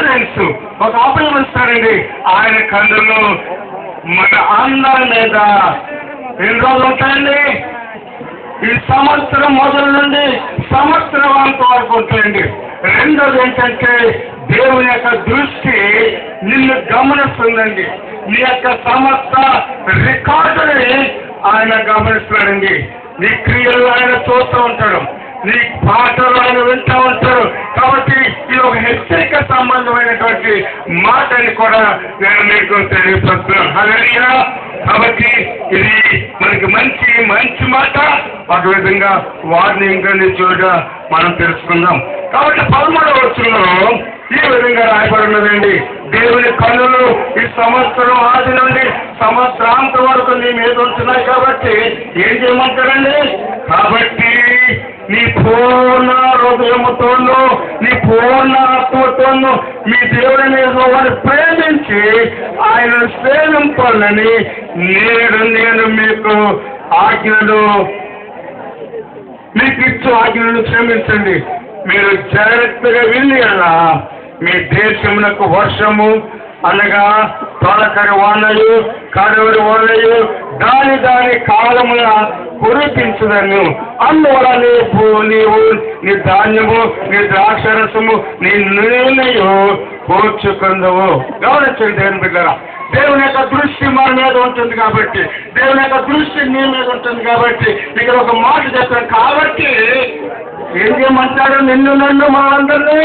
Assurance, ఒక అభయం ఇస్తారండి. ఆయన కన్నులు మన అందరి మీద ఎన్ని రోజులు ఉంటాయండి? ఈ సంవత్సరం మొదలు నుండి సంవత్సరం అంత వరకు ఉంటాయండి. రెండోది ఏంటంటే దేవుని యొక్క దృష్టి నిన్ను గమనిస్తుందండి. నీ యొక్క సమస్త రికార్డుని ఆయన గమనిస్తున్నాడండి. నీ క్రియలు ఆయన చూస్తూ ఉంటాడు, నీ పాటలు ఆయన వింటూ ఉంటారు. కాబట్టి ఇది ఒక హెచ్చరిక సంబంధమైనటువంటి మాటని కూడా నేను మీకు తెలియపరుస్తున్నాను. హల్లెలూయా. కాబట్టి ఇది మనకి మంచి మాట, ఒక విధంగా వార్నింగ్ చోట మనం తెలుసుకుందాం. కాబట్టి 13వ వచనంలో ఈ విధంగా రాయబడినదండి, దేవుని కన్నులు ఈ సంవత్సరం ఆది నుండి సంవత్సరాంతం వరకు నీ మీద ఉంటున్నాయి. కాబట్టి ఏం చేయమంటారండి? కాబట్టి నీ పూర్ణ హృదయముతోనూ నీ పూర్ణ ఆత్మతోనూ మీ దేవుడిని వారిని ప్రేమించి ఆయన సేవింపాలని నేను మీకు ఆజ్ఞలు మీకు ఇచ్చు ఆజ్ఞలను క్షమించండి. మీరు జాగ్రత్తగా వెళ్ళి అలా మీ దేశమునకు వర్షము అనగా తొలకరి వానలు కరువురి వానలు దాని కాలమున కురిపించదను. అందువల్ల నీవు నీ ధాన్యము నీ ద్రాక్షరసము నీ నూనెయు కూర్చుకుందవు. గమనించండి దేవుని బిడ్డలారా, దేవుని యొక్క దృష్టి మన మీద ఉంటుంది కాబట్టి, దేవుని యొక్క దృష్టి నీ మీద ఉంటుంది కాబట్టి ఇక్కడ ఒక మాట చెప్తాను. కాబట్టి ఏం చేయమంటాడు? నిన్ను నన్ను మనందరినీ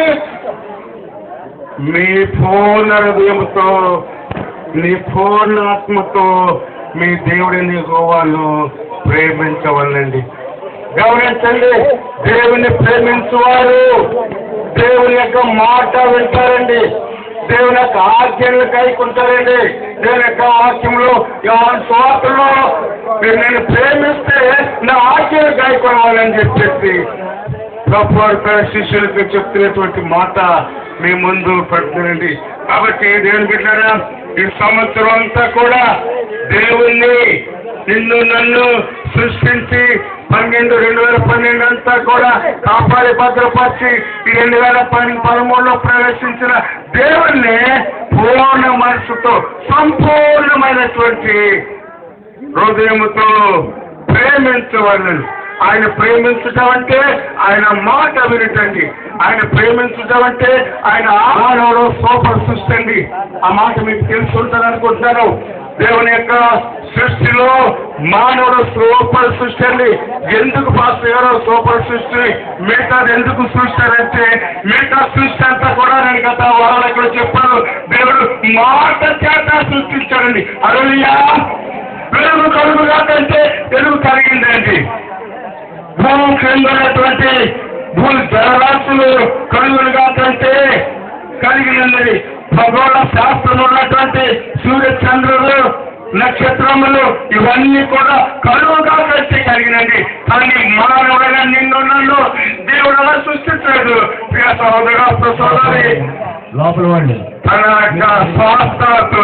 మీ పూర్ణ హృదయంతో నీ పూర్ణ ఆత్మతో మీ దేవుడిని యెహోవాను ప్రేమించవలండి. గమనించండి, దేవుని ప్రేమించువారు దేవుని యొక్క మాట వింటారండి, దేవుని యొక్క ఆజ్ఞలు కైకుంటారండి. దేవుని యొక్క వాక్యంలో యోహాను సువార్తలో మీరు నేను ప్రేమిస్తే నా ఆజ్ఞలు కైకొనాలని చెప్పేసి ప్రభువు శిష్యులకు చెప్తున్నటువంటి మాట మీ ముందు పెడుతున్నానండి. కాబట్టి దేవుని బిడ్డలారా, ఈ సంవత్సరం అంతా కూడా దేవుణ్ణి నిన్ను నన్ను సృష్టించి 2012 అంతా కూడా కాపాడి భద్రపరిచి ఈ 2013లో ప్రవేశించిన దేవుణ్ణి పూర్ణ మనసుతో సంపూర్ణమైనటువంటి హృదయముతో ప్రేమించవాలని. ఆయన ప్రేమించటం అంటే ఆయన మాట వినటండి. ఆయన ప్రేమించటం అంటే ఆయన ఆహారంలో సూపర్ సృష్టి అండి. ఆ మాట మీకు తెలుసుకుంటాను అనుకుంటున్నాను. దేవుని యొక్క సృష్టిలో మానవుడు సూపర్ సృష్టి అండి. ఎందుకు పాస్టర్ గారు సూపర్ సృష్టి మిగతాది ఎందుకు సృష్టారంటే, మిగతా సృష్టి అంతా కూడా నేను గత వారాలు ఇక్కడ చెప్పాను, దేవుడు మాట చేత సృష్టించాడండి. హల్లెలూయా. వెలుగు కలుగుగా కంటే వెలుగు కలిగిందండి. భూమి క్రింద ఉన్నటువంటి భూమి జలరాశులు కలుగులుగా కంటే కలిగినది. ఖగోళ శాస్త్రం ఉన్నటువంటి సూర్య చంద్రులు నక్షత్రములు ఇవన్నీ కూడా కలుగుగా కంటే కలిగినండి. కానీ మానవుడైన నిన్ను నన్ను దేవుడు అలా సృష్టించాడు. ప్రియ సహోదర సోదరి, లోపల వాళ్ళు తన యొక్క స్వాస్థతో